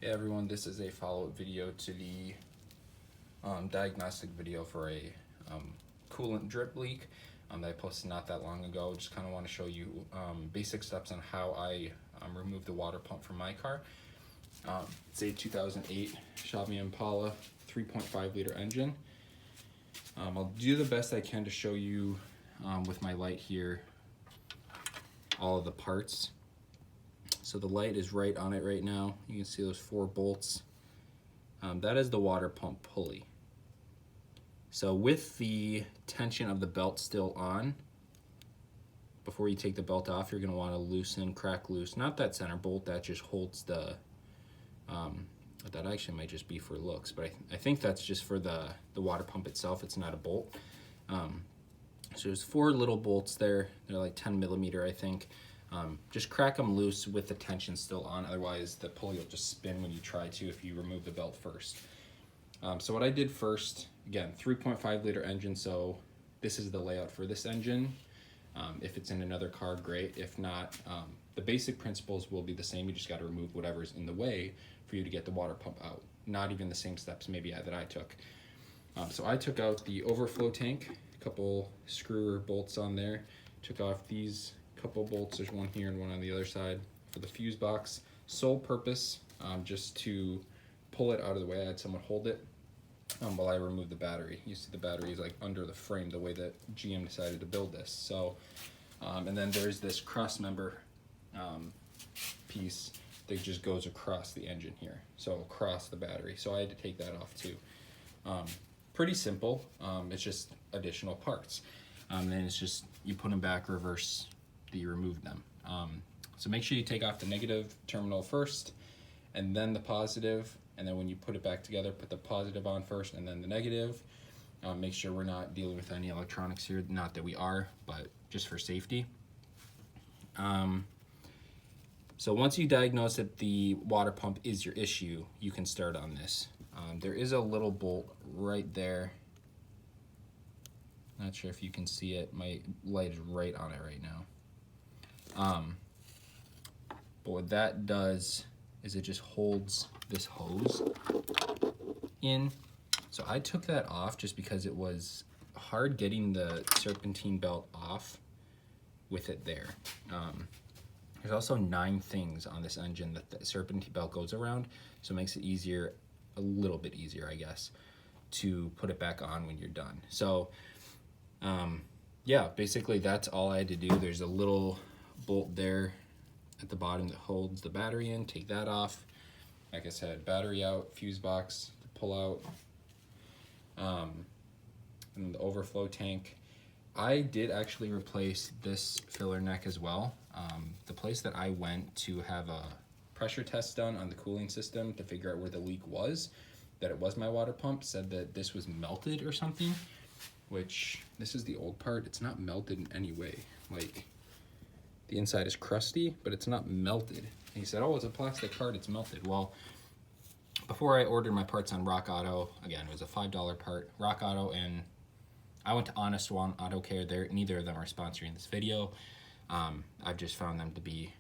Hey everyone, this is a follow-up video to the diagnostic video for a coolant drip leak that I posted not that long ago. Just kind of want to show you basic steps on how I remove the water pump from my car. It's a 2008 Chevy Impala 3.5 liter engine. I'll do the best I can to show you with my light here all of the parts. So the light is right on it right now. You can see those 4 bolts. That is the water pump pulley. So with the tension of the belt still on, before you take the belt off, you're going to want to loosen, crack loose, not that center bolt that just holds the, that actually might just be for looks, but I think that's just for the water pump itself. It's not a bolt. So there's 4 little bolts there. They're like 10 millimeter, I think. Just crack them loose with the tension still on, otherwise the pulley will just spin when you try to if you remove the belt first. So what I did first, again, 3.5 liter engine, so this is the layout for this engine. If it's in another car, great. If not, the basic principles will be the same. You just got to remove whatever's in the way for you to get the water pump out. Not even the same steps maybe that I took. So I took out the overflow tank, a couple screw bolts on there, took off these couple bolts, there's one here and one on the other side for the fuse box. Sole purpose, just to pull it out of the way. I had someone hold it while I remove the battery. You see the battery is like under the frame the way that GM decided to build this. So, and then there's this cross member piece that just goes across the engine here, so across the battery. So I had to take that off too. Pretty simple. It's just additional parts. Then it's just you put them back, reverse that you remove them. So make sure you take off the negative terminal first and then the positive, and then when you put it back together, put the positive on first and then the negative. Make sure we're not dealing with any electronics here, not that we are, but just for safety. So once you diagnose that the water pump is your issue, you can start on this. There is a little bolt right there. Not sure if you can see it. My light is right on it right now. But what that does is it just holds this hose in. So I took that off just because it was hard getting the serpentine belt off with it there. There's also 9 things on this engine that the serpentine belt goes around, so it makes it easier, a little bit easier, I guess, to put it back on when you're done. So yeah, basically that's all I had to do. There's a little bolt there at the bottom that holds the battery in. Take that off. Like I said, battery out, fuse box to pull out, and the overflow tank. I did actually replace this filler neck as well. The place that I went to have a pressure test done on the cooling system to figure out where the leak was, that it was my water pump, said that this was melted or something, which this is the old part. It's not melted in any way. Like, the inside is crusty, but it's not melted. And he said, oh, it's a plastic part, it's melted. Well, before I ordered my parts on Rock Auto, again, it was a $5 part, Rock Auto, and I went to Honest One, Auto Care. Neither of them are sponsoring this video. I've just found them to be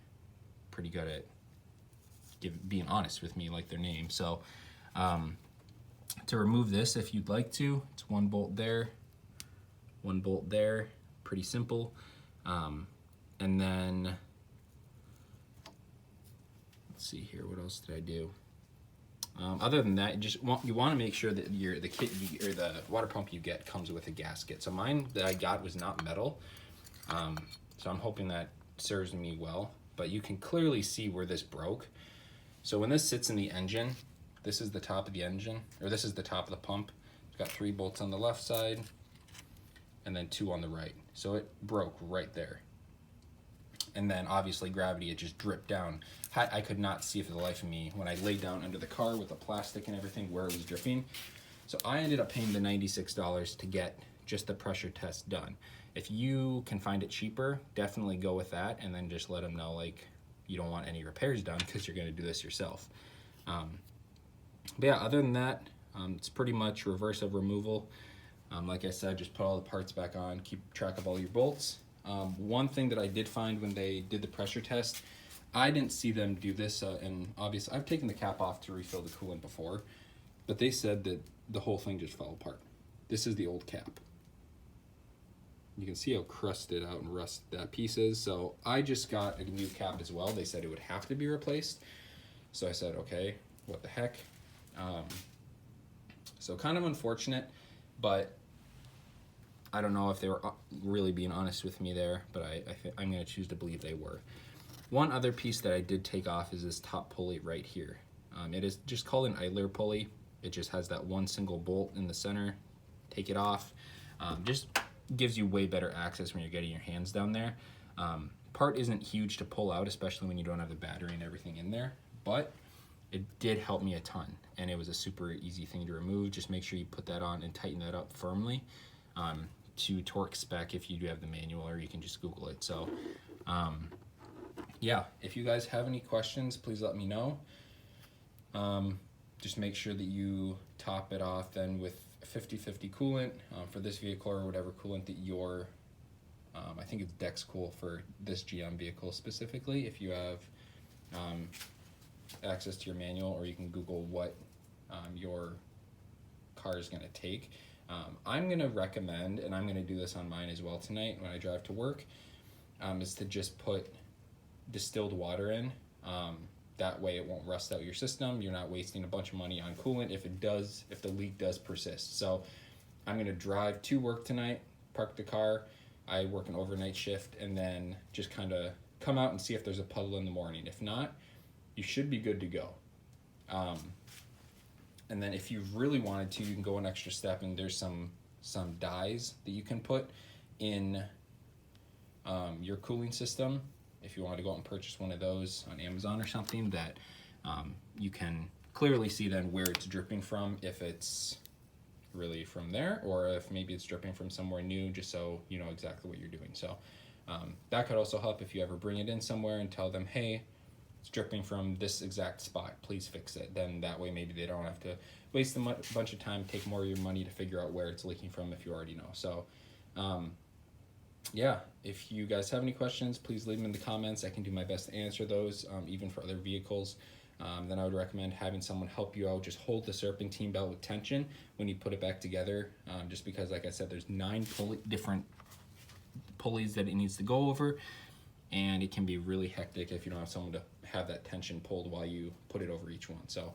pretty good at being honest with me, like their name. So to remove this, if you'd like to, it's 1 bolt there, 1 bolt there, pretty simple. And then, let's see here, what else did I do? Other than that, you want to make sure that the kit or the water pump you get comes with a gasket. So mine that I got was not metal, so I'm hoping that serves me well. But you can clearly see where this broke. So when this sits in the engine, this is the top of the engine, or this is the top of the pump. It's got 3 bolts on the left side, and then 2 on the right. So it broke right there. And then obviously gravity, it just dripped down. I could not see for the life of me when I laid down under the car with the plastic and everything where it was dripping. So I ended up paying the $96 to get just the pressure test done. If you can find it cheaper, definitely go with that, and then just let them know like you don't want any repairs done because you're going to do this yourself. But yeah, other than that, it's pretty much reverse of removal. Like I said, just put all the parts back on, keep track of all your bolts. One thing that I did find when they did the pressure test, I didn't see them do this, and obviously I've taken the cap off to refill the coolant before, but they said that the whole thing just fell apart. This is the old cap. You can see how crusted out and rusted that piece is. So I just got a new cap as well. They said it would have to be replaced. So I said, okay, what the heck? So kind of unfortunate, but I don't know if they were really being honest with me there, but I'm going to choose to believe they were. One other piece that I did take off is this top pulley right here. It is just called an idler pulley. It just has that one single bolt in the center. Take it off. Just gives you way better access when you're getting your hands down there. Part isn't huge to pull out, especially when you don't have the battery and everything in there, but it did help me a ton, and it was a super easy thing to remove. Just make sure you put that on and tighten that up firmly to torque spec if you do have the manual, or you can just Google it. So yeah, if you guys have any questions, please let me know. Just make sure that you top it off then with 50/50 coolant for this vehicle, or whatever coolant that you're, I think it's Dex Cool for this GM vehicle specifically, if you have access to your manual, or you can Google what your car is going to take. I'm going to recommend, and I'm going to do this on mine as well tonight when I drive to work, is to just put distilled water in. That way it won't rust out your system. You're not wasting a bunch of money on coolant if the leak does persist. So I'm going to drive to work tonight, park the car. I work an overnight shift, and then just kind of come out and see if there's a puddle in the morning. If not, you should be good to go. And then if you really wanted to, you can go an extra step, and there's some dyes that you can put in your cooling system. If you want to go out and purchase one of those on Amazon or something, that you can clearly see then where it's dripping from, if it's really from there, or if maybe it's dripping from somewhere new, just so you know exactly what you're doing. So that could also help if you ever bring it in somewhere and tell them, hey, it's dripping from this exact spot, please fix it. Then that way maybe they don't have to waste a bunch of time, take more of your money to figure out where it's leaking from if you already know. So yeah, if you guys have any questions, please leave them in the comments. I can do my best to answer those, even for other vehicles. Then I would recommend having someone help you out. Just hold the Serpentine belt with tension when you put it back together, just because, like I said, there's 9 different pulleys that it needs to go over, and it can be really hectic if you don't have someone to have that tension pulled while you put it over each one. So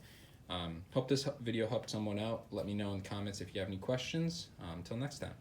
hope this video helped someone out. Let me know in the comments if you have any questions. Until next time.